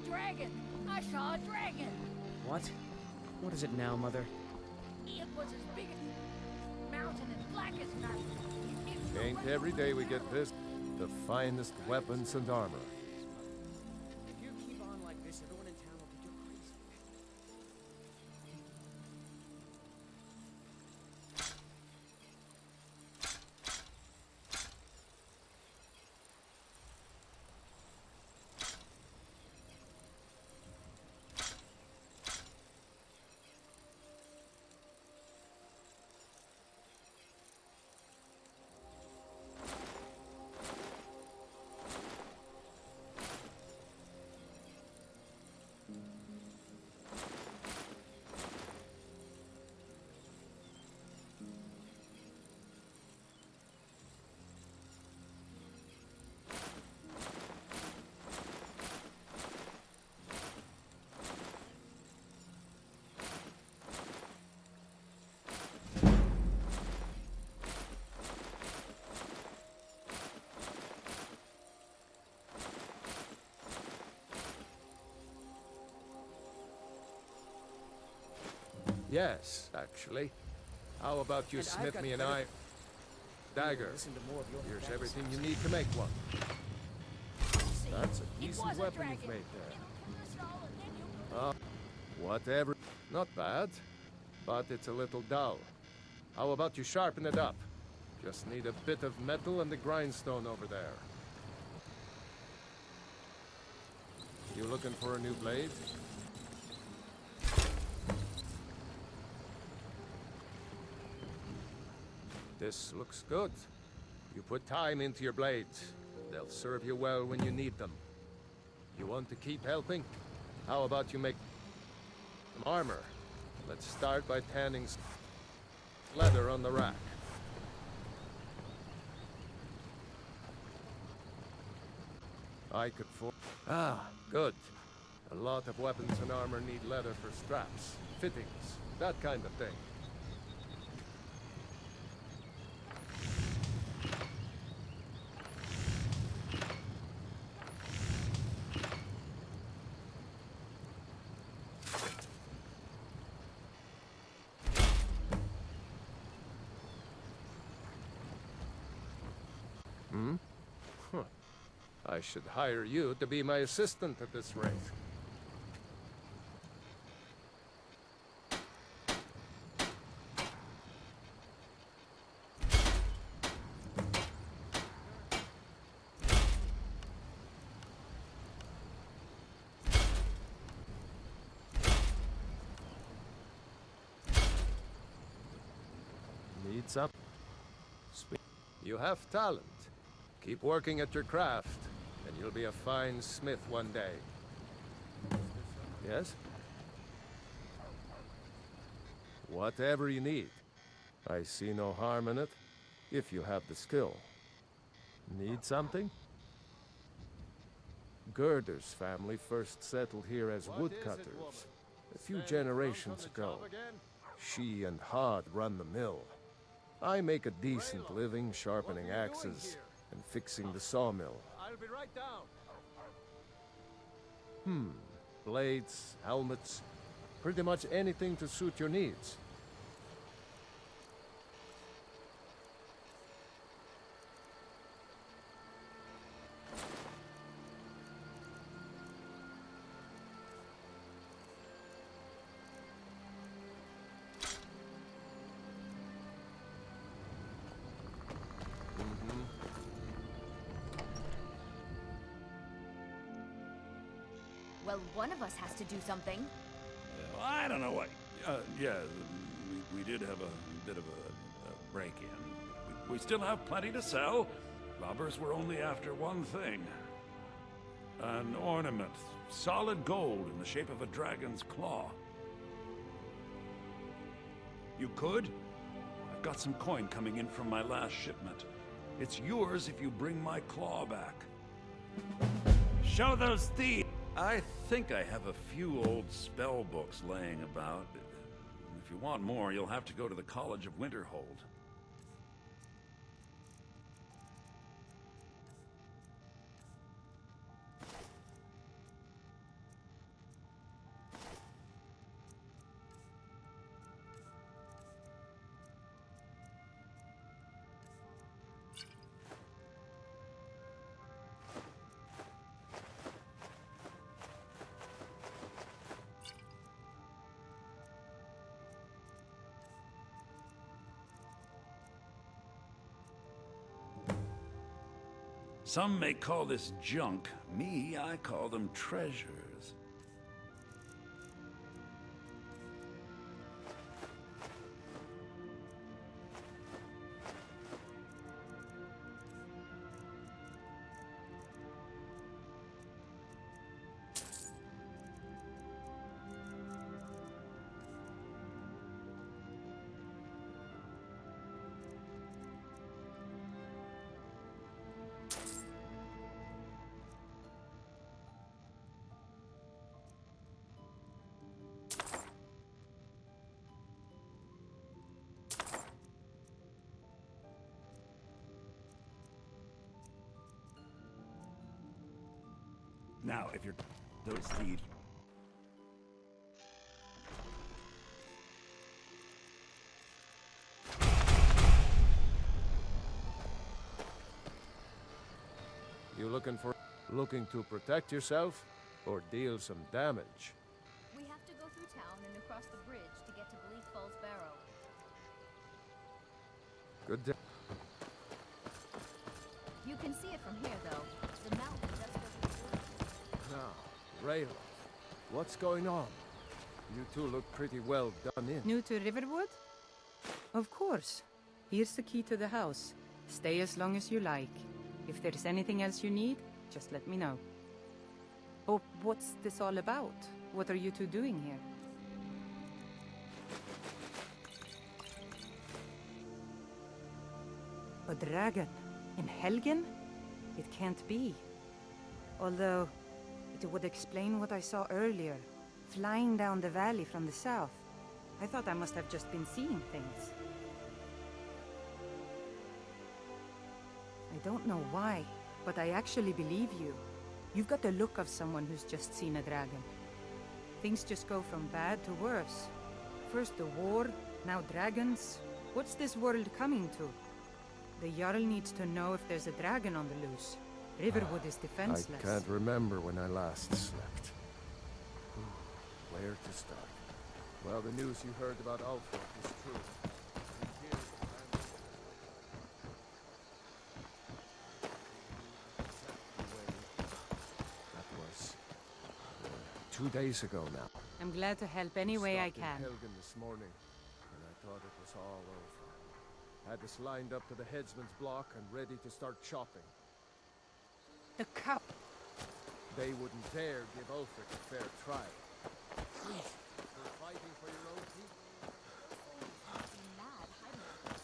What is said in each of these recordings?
dragon! I saw a dragon! What? What is it now, Mother? It was as big as a mountain and black as night. Ain't every day we get this. The finest weapons and armor. If you keep on like this, everyone in town will think you're crazy. Yes, actually. How about you And I've smith got me an better- dagger? Listen to more of your Here's fantasy. everything you need to make one. See, That's a it decent was a weapon you've dragon. made there. It'll kill us all and then you'll... Whatever. Not bad, but it's a little dull. How about you sharpen it up? Just need a bit of metal and the grindstone over there. You looking for a new blade? This looks good. You put time into your blades. They'll serve you well when you need them. You want to keep helping? How about you make some armor? Let's start by tanning leather on the rack. I could good. A lot of weapons and armor need leather for straps, fittings, that kind of thing. I should hire you to be my assistant at this rate. Need some? You have talent. Keep working at your craft, and you'll be a fine smith one day. Yes? Whatever you need. I see no harm in it, if you have the skill. Need something? Gerder's family first settled here as woodcutters a few generations ago. She and Hod run the mill. I make a decent living sharpening axes and fixing the sawmill. I'll be right down. Blades, helmets, pretty much anything to suit your needs. Well, one of us has to do something. I don't know what. Yeah, we did have a bit of a break-in. We still have plenty to sell. Robbers were only after one thing. An ornament. Solid gold in the shape of a dragon's claw. You could? I've got some coin coming in from my last shipment. It's yours if you bring my claw back. Show those thieves! I think I have a few old spell books laying about. If you want more, you'll have to go to the College of Winterhold. Some may call this junk. Me, I call them treasures. Now, if you're those thieves. You looking to protect yourself or deal some damage? We have to go through town and across the bridge to get to Bleak Falls Barrow. Good day. You can see it from here, though. The mountain just goes to the Now, Rayla, what's going on? You two look pretty well done in. New to Riverwood? Of course. Here's the key to the house. Stay as long as you like. If there's anything else you need, just let me know. Oh, what's this all about? What are you two doing here? A dragon? In Helgen? It can't be. Although, it would explain what I saw earlier, flying down the valley from the south. I thought I must have just been seeing things. I don't know why, but I actually believe you. You've got the look of someone who's just seen a dragon. Things just go from bad to worse. First the war, now dragons. What's this world coming to? The Jarl needs to know if there's a dragon on the loose. Riverwood is defenseless. I can't remember when I last slept. Where to start? Well, the news you heard about Alfred is true. And here's the man- That was 2 days ago now. I'm glad to help any way I Stopped in can. Helgen this morning, and I thought it was all over. Had us lined up to the headsman's block and ready to start chopping. The cup! They wouldn't dare give Ulfric a fair trial. Please, you're fighting for your own people. mad hiding.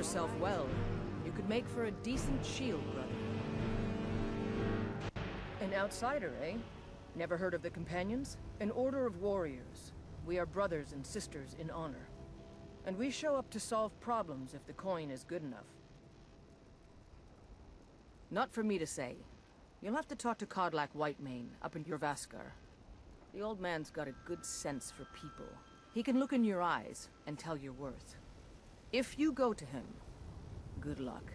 yourself well, you could make for a decent shield, brother. An outsider, eh? Never heard of the Companions? An order of warriors. We are brothers and sisters in honor. And we show up to solve problems if the coin is good enough. Not for me to say. You'll have to talk to Codlac Whitemane up in Jorvaskar. The old man's got a good sense for people. He can look in your eyes and tell your worth. If you go to him, good luck.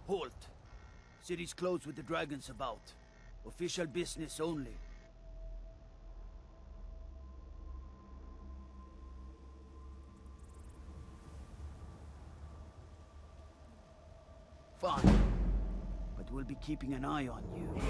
Halt! City's closed with the dragons about. Official business only. Fine. But we'll be keeping an eye on you.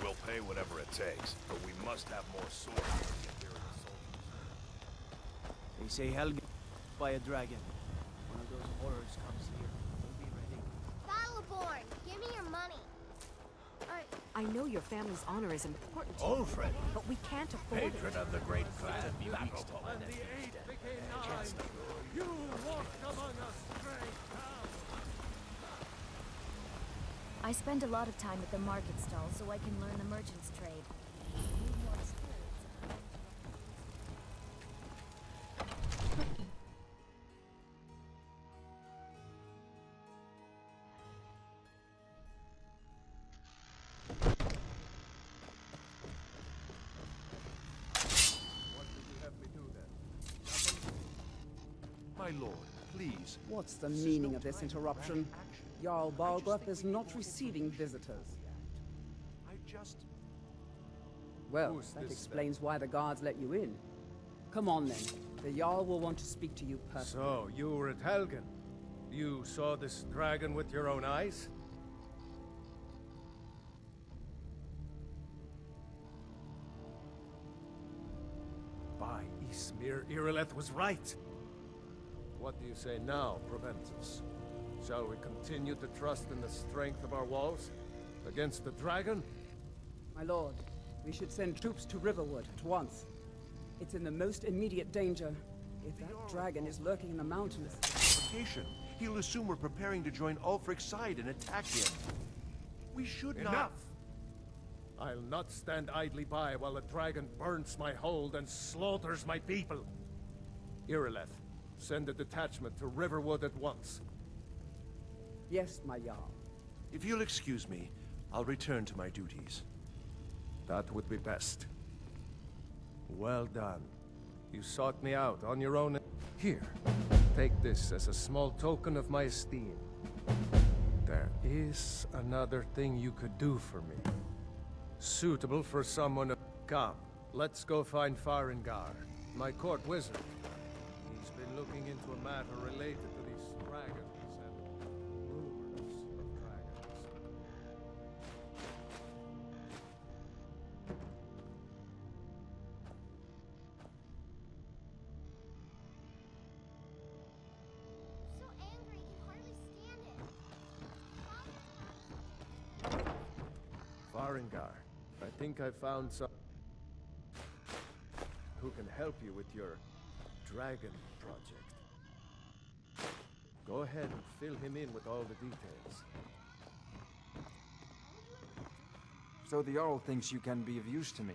We'll pay whatever it takes, but we must have more swords for the Imperial soldiers. They say Helga by a dragon. One of those horrors comes here. We'll be ready. Battleborn, give me your money. I know your family's honor is important to you, Ulfred, but we can't afford patron it. of the great clan, Battle. And the 8 became 9. You walked among us, straight down. I spend a lot of time at the market stall so I can learn the merchant's trade. Need more experience. What did you have me do then? My lord, please. What's the meaning of this interruption? Jarl Balgruuf is not receiving visitors. I just... Well, Who's that this, explains why the guards let you in. Come on then. The Jarl will want to speak to you personally. So, you were at Helgen. You saw this dragon with your own eyes? By Ysmir, Irileth was right. What do you say now, Proventus? Shall we continue to trust in the strength of our walls? Against the dragon? My lord, we should send troops to Riverwood at once. It's in the most immediate danger. If that dragon is lurking in the mountains... He'll assume we're preparing to join Ulfric's side and attack him. We should not... Enough! I'll not stand idly by while the dragon burns my hold and slaughters my people. Irileth, send a detachment to Riverwood at once. Yes, my Jarl. If you'll excuse me, I'll return to my duties. That would be best. Well done. You sought me out on your own. Here, take this as a small token of my esteem. There is another thing you could do for me. Suitable for someone of... Come, let's go find Farengar, my court wizard. He's been looking into a matter related to these dragons and rumors of dragons. Farengar. I think I found some who can help you with your dragon project. Go ahead and fill him in with all the details. So the Jarl thinks you can be of use to me?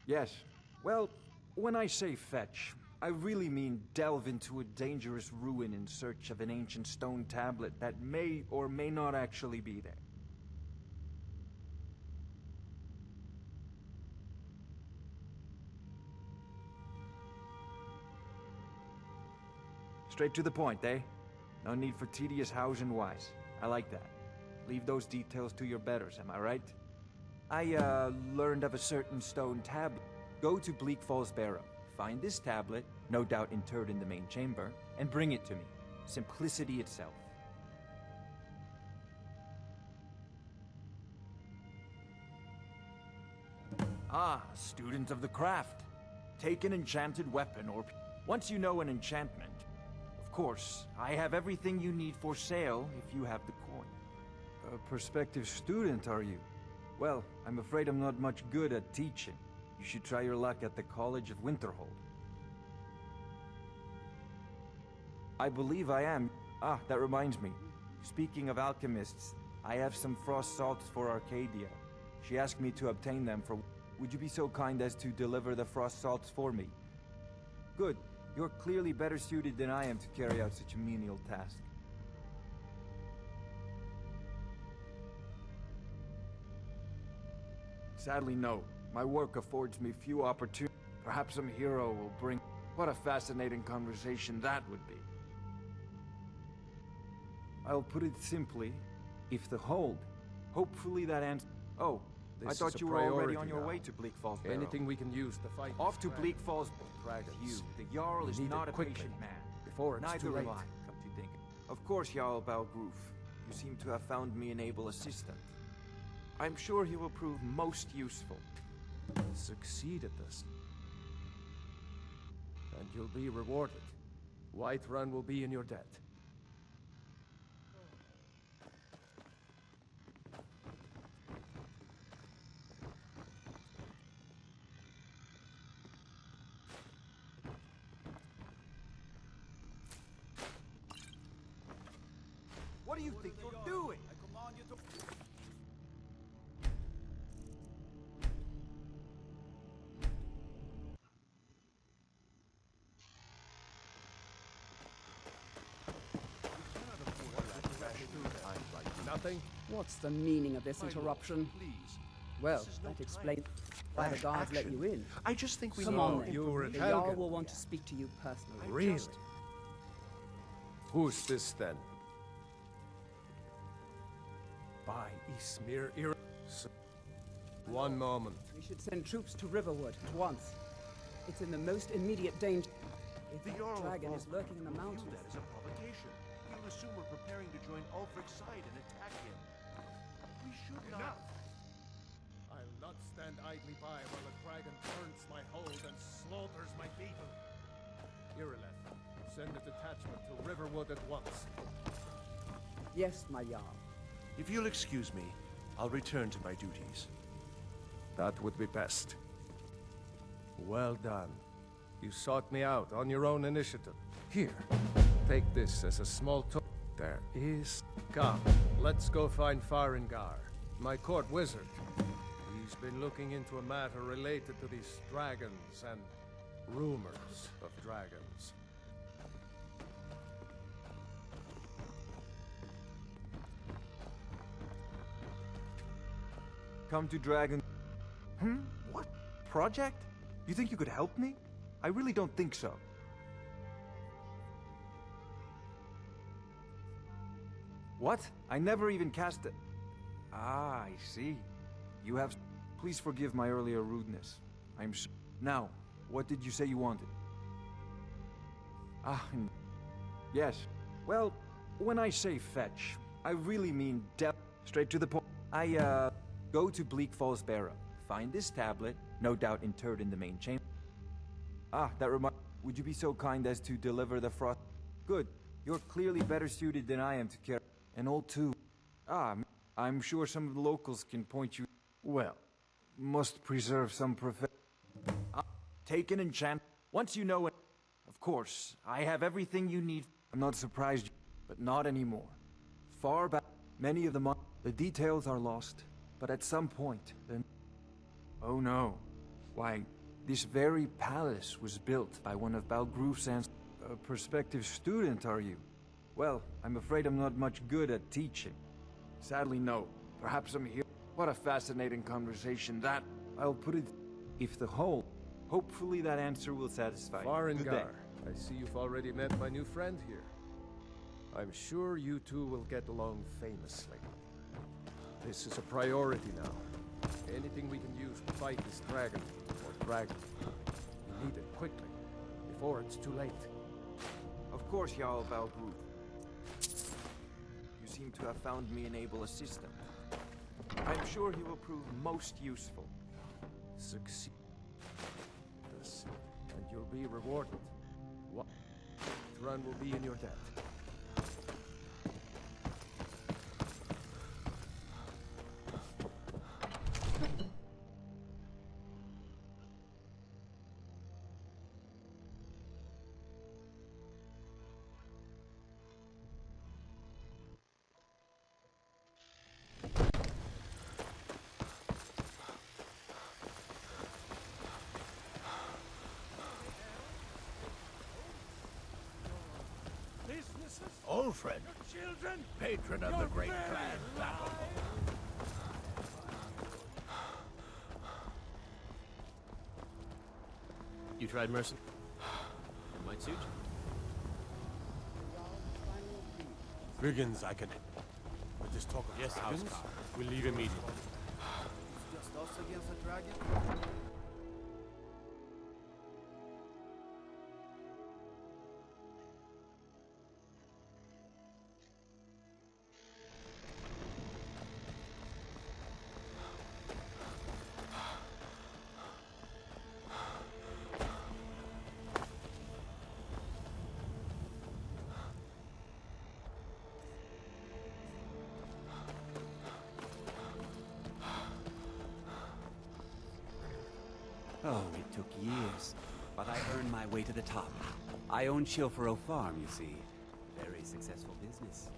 Yes. Well, when I say fetch, I really mean delve into a dangerous ruin in search of an ancient stone tablet that may or may not actually be there. Straight to the point, eh? No need for tedious hows and whys. I like that. Leave those details to your betters, am I right? I, learned of a certain stone tablet. Go to Bleak Falls Barrow. Find this tablet, no doubt interred in the main chamber, and bring it to me. Simplicity itself. Ah, student of the craft. Take an enchanted weapon or... Once you know an enchantment, of course, I have everything you need for sale if you have the coin. A prospective student, are you? Well, I'm afraid I'm not much good at teaching. You should try your luck at the College of Winterhold. I believe I am. Ah, that reminds me. Speaking of alchemists, I have some frost salts for Arcadia. She asked me to obtain them for... Would you be so kind as to deliver the frost salts for me? Good. You're clearly better suited than I am to carry out such a menial task. Sadly, no. My work affords me few opportunities. Perhaps some hero will bring... What a fascinating conversation that would be. I'll put it simply, if the hold. Hopefully that answer... Oh, I thought you were already on your way to Bleak Falls Barrow. Anything we can use to fight Off to Bleak Falls... dragons. You, the Jarl is not a patient man. Before it's Neither too late. am I, come to think. Of course, Jarl Balgroof. You seem to have found me an able assistant. I'm sure he will prove most useful. Succeed at this. And you'll be rewarded. Whiterun will be in your debt. What do you think you're doing? I command you to... Nothing? What's the meaning of this interruption? Please. Well, This is no that time explains why the Flash guards let action. you in. I just think we Come need on, more. then. You were The in Jarl Helgen. will want to speak to you personally. Really? Who's this then? By Ismir Ir... One moment. We should send troops to Riverwood at once. It's in the most immediate danger. If The that Jarl dragon will is lurking in the view mountains. that as a provocation. He'll assume we're preparing to join Ulfric's side and attack him. We should not. I'll not stand idly by while a dragon turns my hold and slaughters my people. Irileth, send a detachment to Riverwood at once. Yes, my Jarl. If you'll excuse me, I'll return to my duties. That would be best. Well done. You sought me out on your own initiative. Here, take this as a small token. There is... Come, let's go find Farengar, my court wizard. He's been looking into a matter related to these dragons and rumors of dragons. Come to Dragon... What? Project? You think you could help me? I really don't think so. What? I never even cast it. Ah, I see. You have... Please forgive my earlier rudeness. I'm so... Now, what did you say you wanted? Ah, yes. Well, when I say fetch, I really mean straight to the point. Go to Bleak Falls Barrow. Find this tablet, no doubt interred in the main chamber. Ah, that reminds... Would you be so kind as to deliver the frost... Good. You're clearly better suited than I am to carry... An old tube. Ah, I'm sure some of the locals can point you... Well, must preserve some take an enchant... Once you know it... Of course, I have everything you need. I'm not surprised, but not anymore. Far back, many of the details are lost, but at some point, then... Oh no. Why, this very palace was built by one of Balgroof's ancestors. A prospective student, are you? Well, I'm afraid I'm not much good at teaching. Sadly, no. Perhaps I'm here. What a fascinating conversation that... I'll put it... If the whole... Hopefully that answer will satisfy you. Farengar, I see you've already met my new friend here. I'm sure you two will get along famously. This is a priority now. Anything we can use to fight this dragon, or dragon, we need it quickly, before it's too late. Of course, Jarl Balgroof. You seem to have found me an able assistant. I'm sure he will prove most useful. Succeed. This, and you'll be rewarded. What? Whiterun will be in your debt. Ulfred, patron of the great clan battle. You tried mercy? It might suit you. Brigands, I can... But this talk of dragons, we'll leave immediately. Just us against a dragon? Oh, it took years, but I earned my way to the top. I own Chilfaro Farm, you see. Very successful business.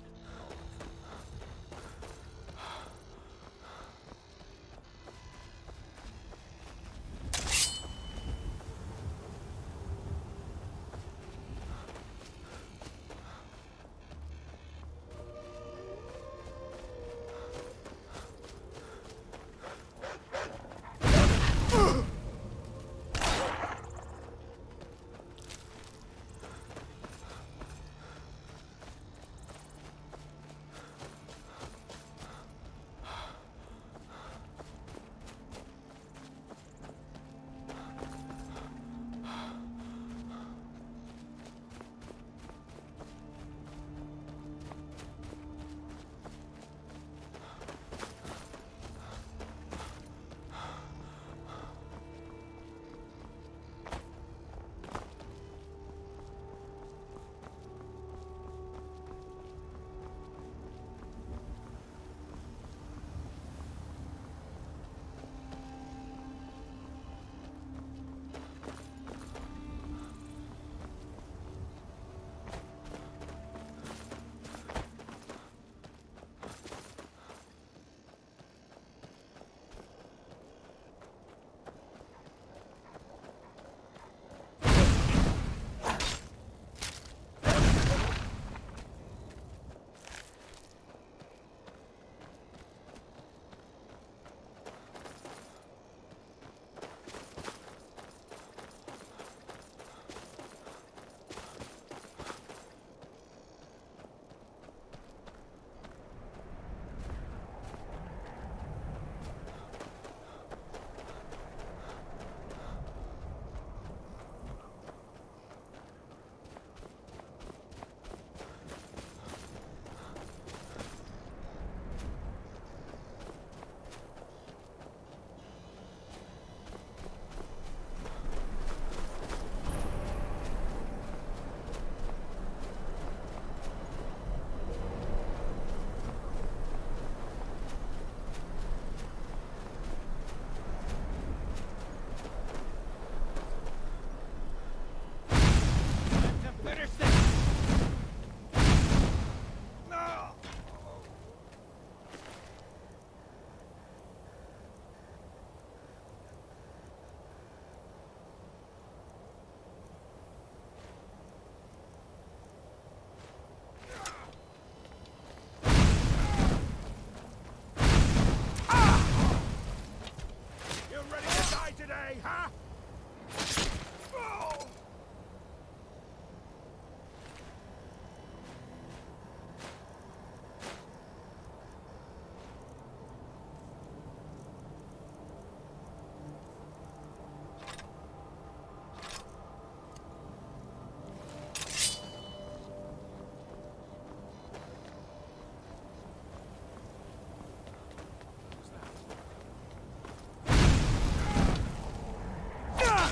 today, huh? Oh!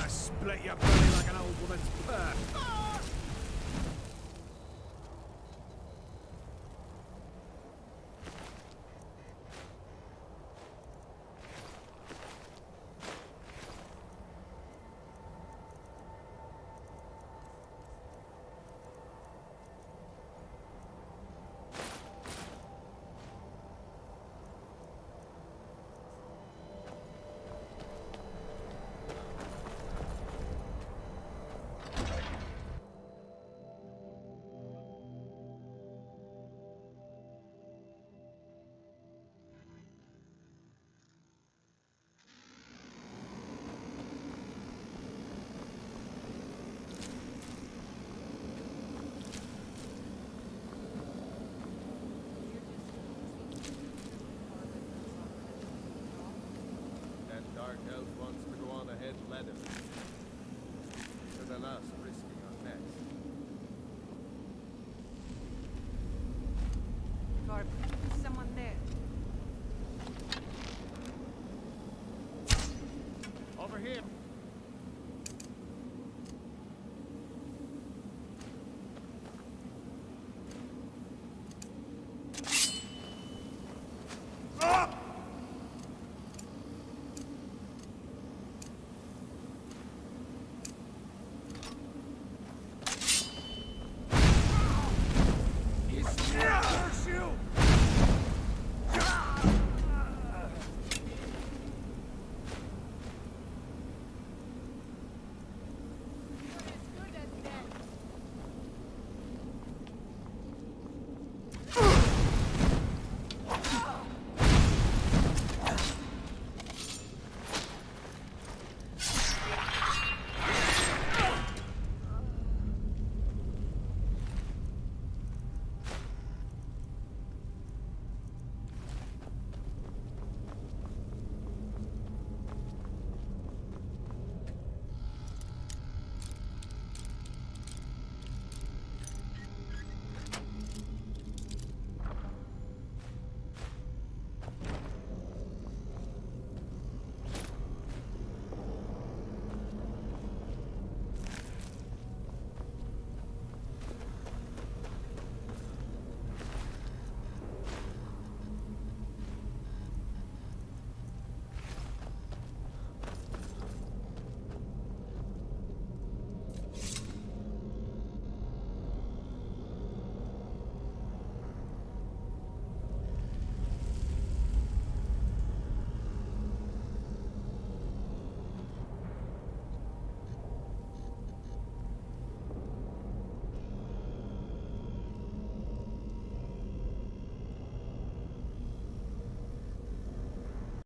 Split your belly like an old woman's purse. That dark elf wants to go on ahead, let him. Better than us risking our necks. Garb, is someone there? Over here.